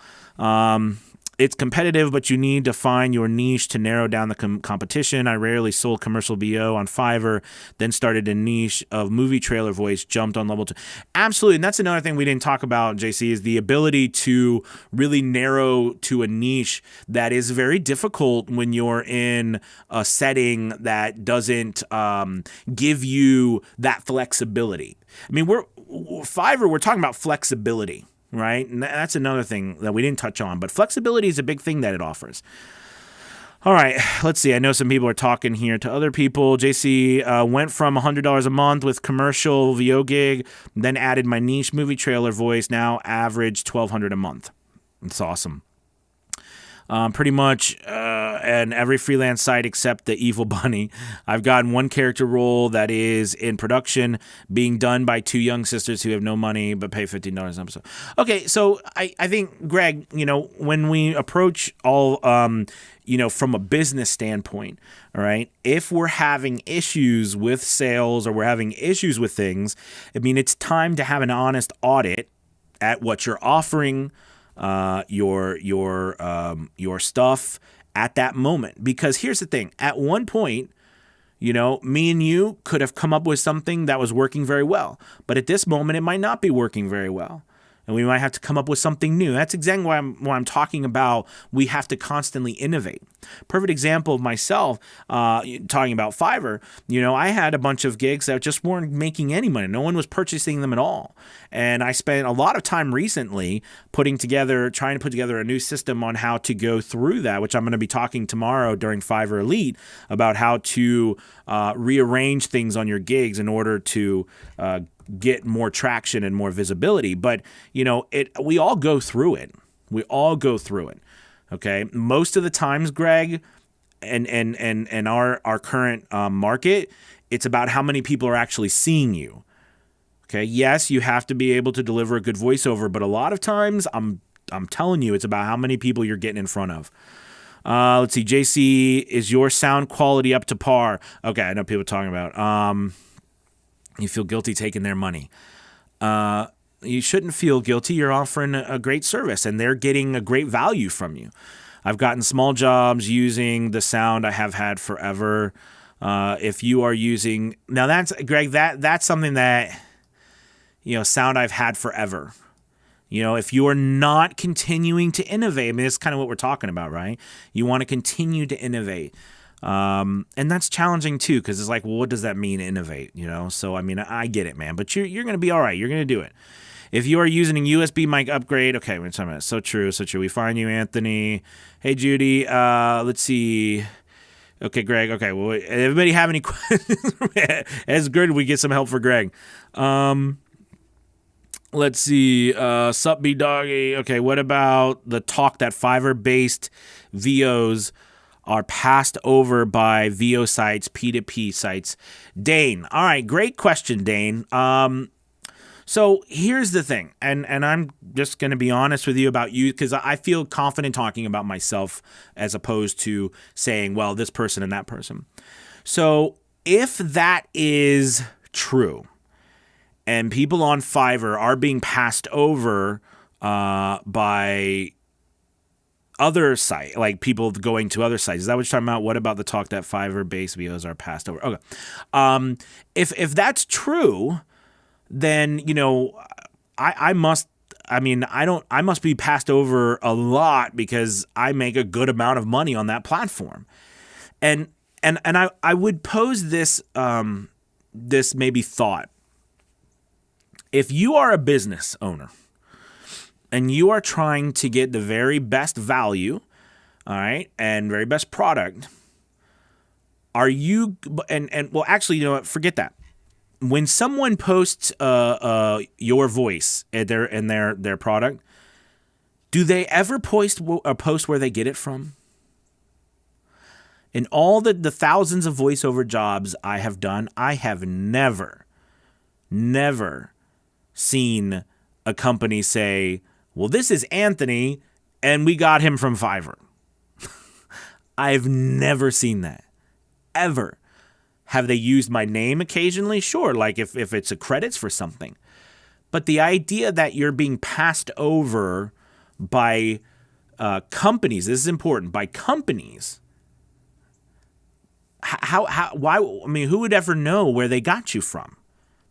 S1: It's competitive, but you need to find your niche to narrow down the competition. I rarely sold commercial VO on Fiverr, then started a niche of movie trailer voice, jumped on level 2. Absolutely, and that's another thing we didn't talk about, JC, is the ability to really narrow to a niche that is very difficult when you're in a setting that doesn't give you that flexibility. I mean, Fiverr, we're talking about flexibility. Right? And that's another thing that we didn't touch on. But flexibility is a big thing that it offers. All right. Let's see. I know some people are talking here to other people. JC went from $100 a month with commercial VO gig, then added my niche movie trailer voice, now average $1,200 a month. It's awesome. Pretty much and every freelance site except the Evil Bunny. I've gotten one character role that is in production being done by two young sisters who have no money but pay $15 an episode. Okay, so I think, Greg, when we approach all, from a business standpoint, all right, if we're having issues with sales or we're having issues with things, I mean, it's time to have an honest audit at what you're offering, your stuff at that moment. Because here's the thing, at one point, me and you could have come up with something that was working very well, but at this moment it might not be working very well. And we might have to come up with something new. That's exactly why I'm talking about we have to constantly innovate. Perfect example of myself talking about Fiverr. I had a bunch of gigs that just weren't making any money. No one was purchasing them at all. And I spent a lot of time recently trying to put together a new system on how to go through that, which I'm going to be talking tomorrow during Fiverr Elite about how to rearrange things on your gigs in order to get more traction and more visibility. But, we all go through it. We all go through it. Okay. Most of the times, Greg, and our current market, it's about how many people are actually seeing you. Okay. Yes, you have to be able to deliver a good voiceover, but a lot of times I'm telling you, it's about how many people you're getting in front of. Let's see. JC, is your sound quality up to par? Okay. I know people talking about, you feel guilty taking their money. You shouldn't feel guilty. You're offering a great service, and they're getting a great value from you. I've gotten small jobs using the sound I have had forever. If you are using... Now, that's, Greg, that's something that, sound I've had forever. If you are not continuing to innovate, I mean, that's kind of what we're talking about, right? You want to continue to innovate. And that's challenging too, because it's like, well, what does that mean, innovate? So I mean, I get it, man, but you're going to be all right. You're going to do it. If you are using a USB mic upgrade, okay, we're talking about so true. We find you, Anthony. Hey, Judy. Let's see. Okay, Greg. Okay, well, everybody have any questions? As good, we get some help for Greg. Let's see. Sup, B Doggy. Okay, what about the talk that Fiverr-based VOs are passed over by VO sites, P2P sites? Dane. All right, great question, Dane. So here's the thing, and I'm just going to be honest with you about you, because I feel confident talking about myself as opposed to saying, well, this person and that person. So if that is true, and people on Fiverr are being passed over by other site, like people going to other sites. Is that what you're talking about? What about the talk that Fiverr-based VOs are passed over? Okay. If that's true, then, I must be passed over a lot because I make a good amount of money on that platform. And I would pose this maybe thought. If you are a business owner and you are trying to get the very best value, all right, and very best product, are you, well, actually, you know what, forget that. When someone posts your voice in their product, do they ever post where they get it from? In all the thousands of voiceover jobs I have done, I have never seen a company say, well, this is Anthony, and we got him from Fiverr. I've never seen that, ever. Have they used my name occasionally? Sure, like if it's a credits for something. But the idea that you're being passed over by companies, this is important, by companies, why? I mean, who would ever know where they got you from?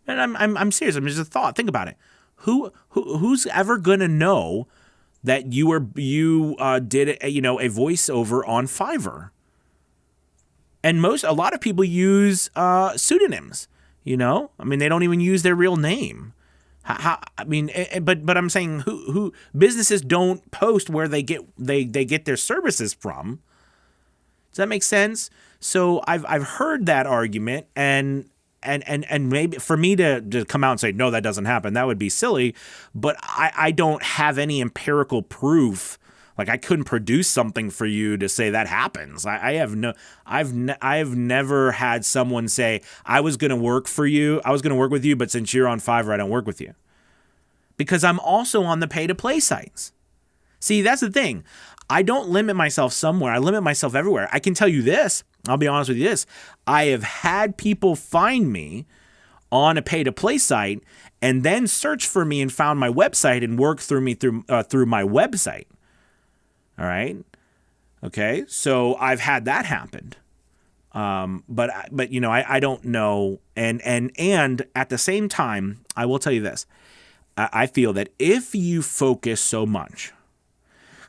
S1: And I'm serious. I mean, just a thought. Think about it. Who's ever gonna know that you did a voiceover on Fiverr? And a lot of people use pseudonyms. I mean, they don't even use their real name. But I'm saying who businesses don't post where they get their services from. Does that make sense? So I've heard that argument, and maybe for me to come out and say, no, that doesn't happen, that would be silly. But I don't have any empirical proof. Like, I couldn't produce something for you to say that happens. I've never had someone say, I was going to work with you, but since you're on Fiverr, I don't work with you. Because I'm also on the pay-to-play sites. See, that's the thing. I don't limit myself somewhere. I limit myself everywhere. I can tell you this. I'll be honest with you this. I have had people find me on a pay-to-play site and then search for me and found my website and work through me through my website. All right. Okay. So I've had that happen. But I don't know. And at the same time, I will tell you this. I feel that if you focus so much,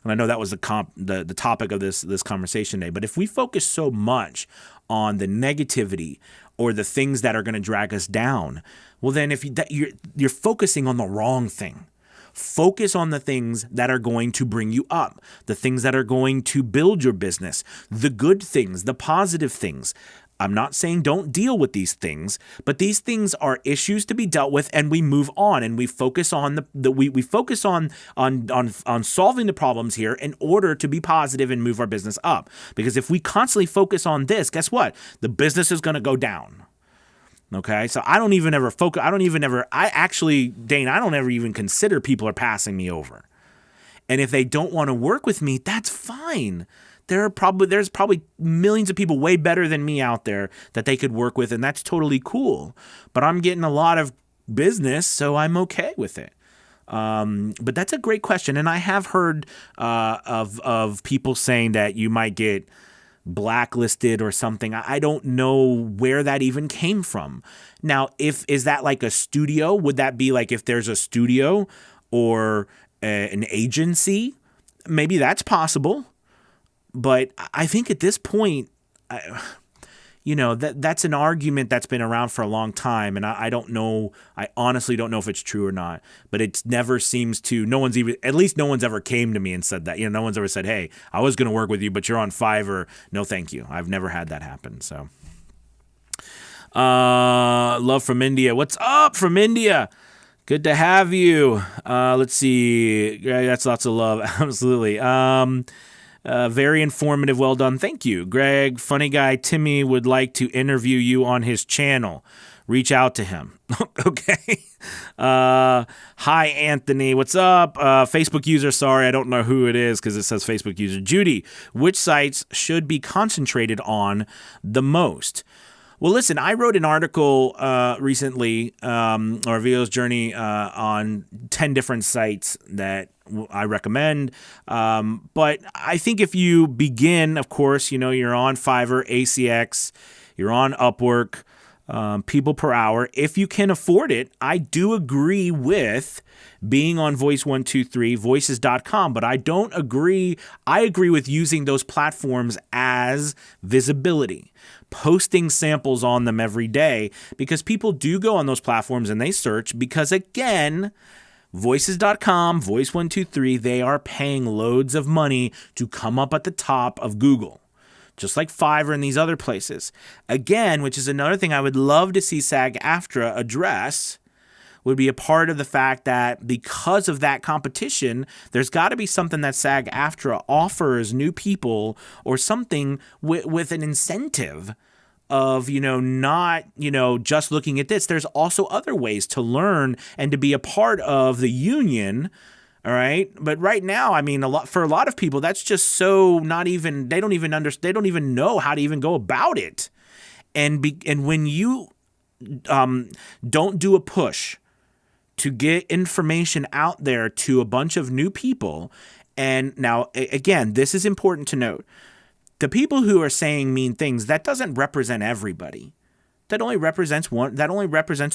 S1: and I know that was the topic of this conversation today, but if we focus so much on the negativity or the things that are going to drag us down, well, then you're focusing on the wrong thing. Focus on the things that are going to bring you up, the things that are going to build your business, the good things, the positive things. I'm not saying don't deal with these things, but these things are issues to be dealt with, and we move on and we focus on we focus on solving the problems here in order to be positive and move our business up. Because if we constantly focus on this, guess what? The business is going to go down. Okay, so I don't ever even consider people are passing me over. And if they don't want to work with me, that's fine. There's probably millions of people way better than me out there that they could work with, and that's totally cool. But I'm getting a lot of business, so I'm okay with it. But that's a great question, and I have heard of people saying that you might get blacklisted or something. I don't know where that even came from. Now, is that like a studio? Would that be like if there's a studio or an agency? Maybe that's possible. But I think at this point, that's an argument that's been around for a long time, and I don't know. I honestly don't know if it's true or not. But it never seems to. No one's ever came to me and said that. No one's ever said, "Hey, I was going to work with you, but you're on Fiverr. No, thank you." I've never had that happen. So, love from India. What's up from India? Good to have you. Let's see. Greg, that's lots of love. Absolutely. Very informative. Well done. Thank you, Greg. Funny guy Timmy would like to interview you on his channel. Reach out to him. Okay. Hi, Anthony. What's up? Facebook user. Sorry, I don't know who it is because it says Facebook user. Judy, which sites should be concentrated on the most? Well, listen, I wrote an article recently, or VO's journey on 10 different sites that I recommend. But I think if you begin, of course, you're on Fiverr, ACX, you're on Upwork, people per hour. If you can afford it, I do agree with being on Voice123, voices.com, but I don't agree. I agree with using those platforms as visibility, posting samples on them every day, because people do go on those platforms and they search because, again, voices.com, Voice123, they are paying loads of money to come up at the top of Google, just like Fiverr and these other places. Again, which is another thing I would love to see SAG-AFTRA address, would be a part of the fact that because of that competition, there's got to be something that SAG-AFTRA offers new people, or something with an incentive of, not, just looking at this. There's also other ways to learn and to be a part of the union. All right. But right now, I mean, for a lot of people, that's just so not even, they don't even understand, they don't even know how to even go about it. And when you don't do a push to get information out there to a bunch of new people. And now, again, this is important to note. The people who are saying mean things, that doesn't represent everybody. That only represents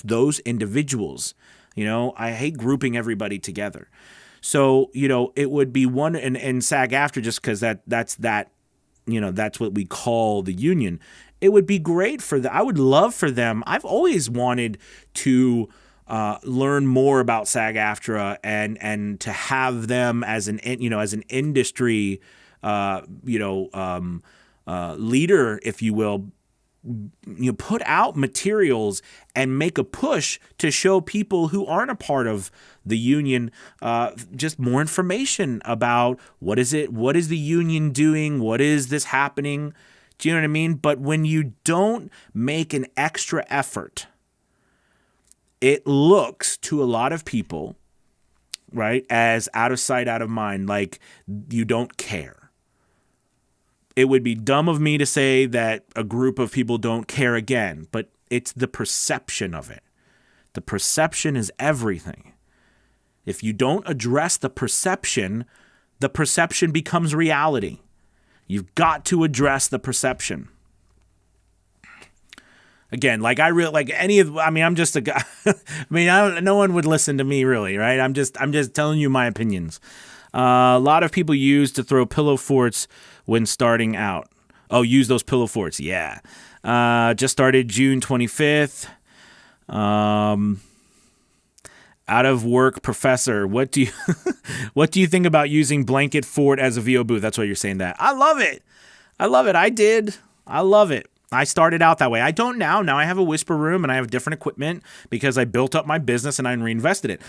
S1: those individuals. I hate grouping everybody together. So, it would be one, and SAG-AFTRA, just because that's what we call the union. It would be great for I would love for them. I've always wanted to learn more about SAG-AFTRA and to have them as an industry leader, if you will, put out materials and make a push to show people who aren't a part of the union just more information about what is the union doing, what is this happening. Do you know what I mean? But when you don't make an extra effort, it looks to a lot of people, right, as out of sight, out of mind, like you don't care. It would be dumb of me to say that a group of people don't care again, but it's the perception of it. The perception is everything. If you don't address the perception becomes reality. You've got to address the perception. Again, I'm just a guy. No one would listen to me really, right? I'm just telling you my opinions. A lot of people use to throw pillow forts when starting out. Oh, use those pillow forts. Yeah. Just started June 25th. Out of work professor. What do you think about using blanket fort as a VO booth? That's why you're saying that. I love it. I did. I love it. I started out that way. I don't now. Now I have a whisper room and I have different equipment because I built up my business and I reinvested it.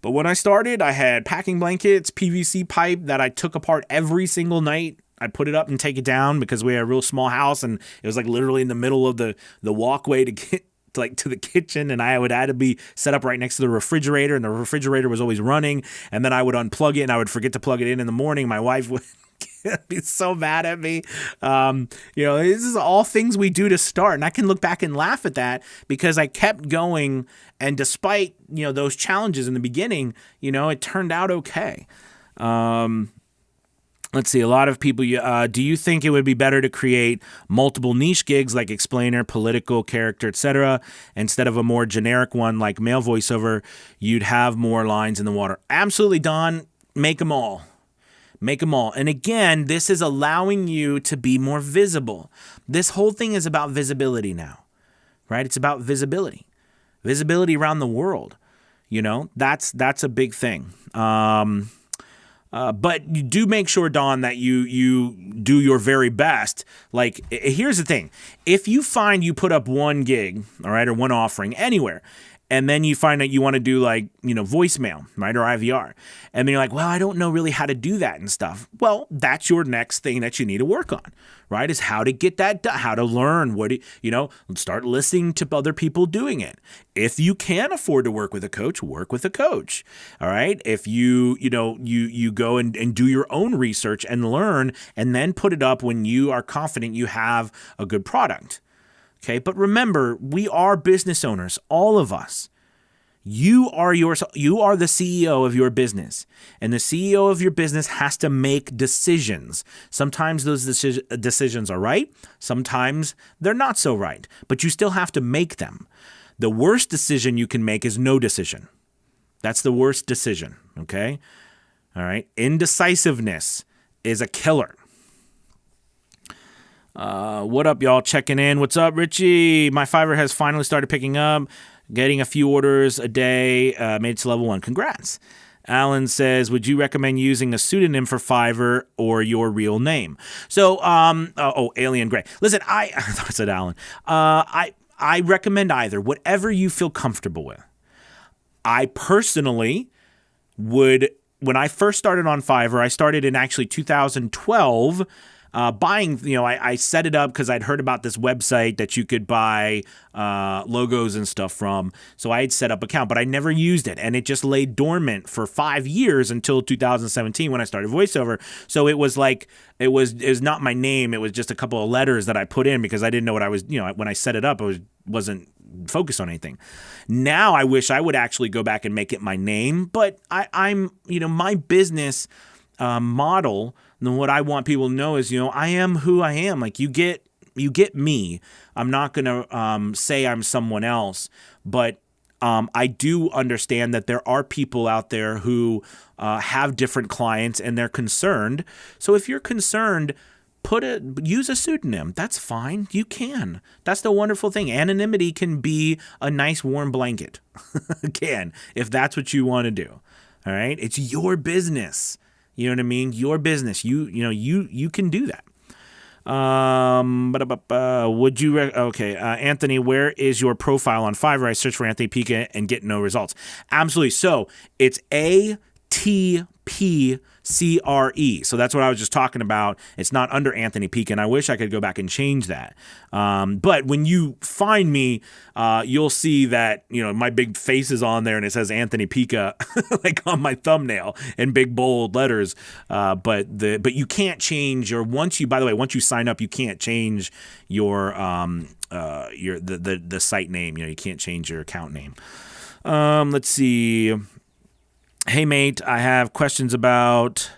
S1: But when I started, I had packing blankets, PVC pipe that I took apart every single night. I put it up and take it down because we had a real small house and it was like literally in the middle of the walkway to get to the kitchen, and I had to be set up right next to the refrigerator, and the refrigerator was always running, and then I would unplug it and I would forget to plug it in the morning. My wife would be so mad at me. This is all things we do to start, and I can look back and laugh at that because I kept going, and despite those challenges in the beginning, it turned out okay. Let's see. A lot of people, do you think it would be better to create multiple niche gigs like explainer, political, character, etc., instead of a more generic one like male voiceover? You'd have more lines in the water. Absolutely, Don. Make them all. Make them all. And again, this is allowing you to be more visible. This whole thing is about visibility now, right? It's about visibility. Visibility around the world. That's a big thing. But you do make sure, Don, that you do your very best. Like, here's the thing. If you find you put up one gig, all right, or one offering anywhere, and then you find that you want to do voicemail, right, or IVR, and then you're like, well, I don't know really how to do that and stuff. Well, that's your next thing that you need to work on, right, is how to get that done, how to learn start listening to other people doing it. If you can afford to work with a coach, work with a coach, all right? If you go and do your own research and learn and then put it up when you are confident you have a good product. Okay, but remember, we are business owners, all of us. You are the CEO of your business, and the CEO of your business has to make decisions. Sometimes those decisions are right, sometimes they're not so right, but you still have to make them. The worst decision you can make is no decision. That's the worst decision, okay? All right, indecisiveness is a killer. What up, y'all? Checking in. What's up, Richie? My Fiverr has finally started picking up, getting a few orders a day, made it to level 1. Congrats. Alan says, would you recommend using a pseudonym for Fiverr or your real name? So, Alien Gray. Listen, I thought I said Alan. I recommend either, whatever you feel comfortable with. I personally would, when I first started on Fiverr, I started in actually 2012, buying, I set it up because I'd heard about this website that you could buy logos and stuff from. So I had set up an account, but I never used it. And it just lay dormant for 5 years until 2017 when I started VoiceOver. So it was like, it was not my name. It was just a couple of letters that I put in because I didn't know what I was, when I set it up, I wasn't focused on anything. Now I wish I would actually go back and make it my name, but I'm my business model, and what I want people to know is, I am who I am. Like you get me. I'm not going to say I'm someone else, but I do understand that there are people out there who have different clients and they're concerned. So if you're concerned, use a pseudonym. That's fine. You can. That's the wonderful thing. Anonymity can be a nice warm blanket. Can, if that's what you want to do. All right. It's your business. You know what I mean? Your business. You can do that. Would you? Okay, Anthony, where is your profile on Fiverr? I search for Anthony Pica and get no results. Absolutely. So it's ATPCRE. So that's what I was just talking about. It's not under Anthony Pica, and I wish I could go back and change that. But when you find me, you'll see that my big face is on there, and it says Anthony Pica like on my thumbnail in big bold letters. But you can't change once you sign up, you can't change your the site name. You can't change your account name. Let's see. Hey, mate, I have questions about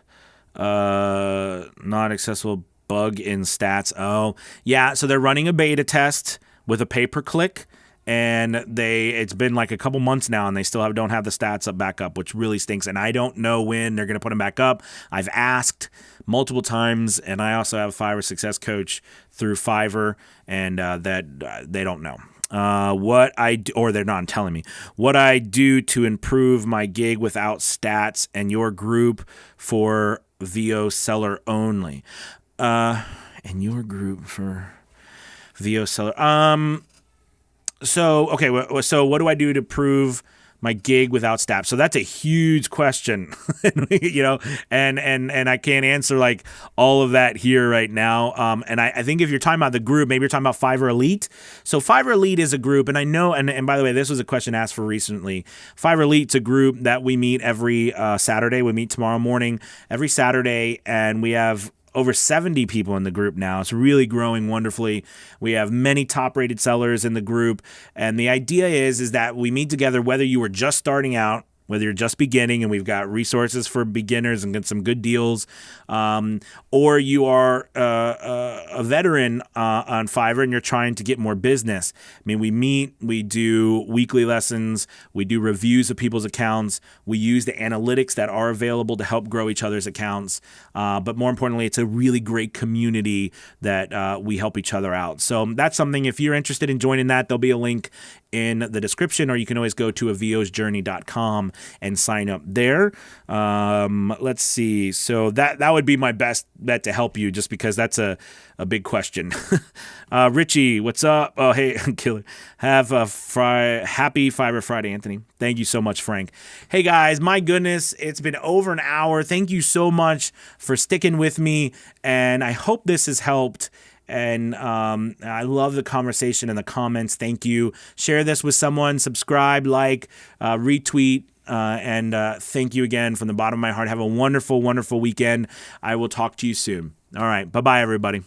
S1: not accessible bug in stats. Oh, yeah. So they're running a beta test with a pay-per-click, and it's been like a couple months now, and they still don't have the stats back up, which really stinks. And I don't know when they're going to put them back up. I've asked multiple times, and I also have a Fiverr success coach through Fiverr, and that they don't know. They're not telling me what I do to improve my gig without stats and your group for VO seller only. And your group for VO seller. So what do I do to prove my gig without stats? So that's a huge question, and I can't answer like all of that here right now. And I think if you're talking about the group, maybe you're talking about Fiverr Elite. So Fiverr Elite is a group, and I know, and by the way, this was a question asked for recently. Fiverr Elite's a group that we meet every Saturday. We meet tomorrow morning every Saturday, and we have over 70 people in the group now. It's really growing wonderfully. We have many top-rated sellers in the group, and the idea is that we meet together whether you are just starting out, whether you're just beginning, and we've got resources for beginners and get some good deals, or you are a veteran on Fiverr and you're trying to get more business. I mean, we meet, we do weekly lessons, we do reviews of people's accounts, we use the analytics that are available to help grow each other's accounts, but more importantly, it's a really great community that we help each other out. So that's something, if you're interested in joining that, there'll be a link in the description, or you can always go to avosjourney.com and sign up there. Let's see. So that would be my best bet to help you, just because that's a big question. Richie, what's up? Oh, hey, killer. Have a happy Fiverr Friday, Anthony. Thank you so much, Frank. Hey, guys, my goodness, it's been over an hour. Thank you so much for sticking with me, and I hope this has helped. And I love the conversation and the comments. Thank you. Share this with someone. Subscribe, like, retweet. And thank you again from the bottom of my heart. Have a wonderful, wonderful weekend. I will talk to you soon. All right. Bye-bye, everybody.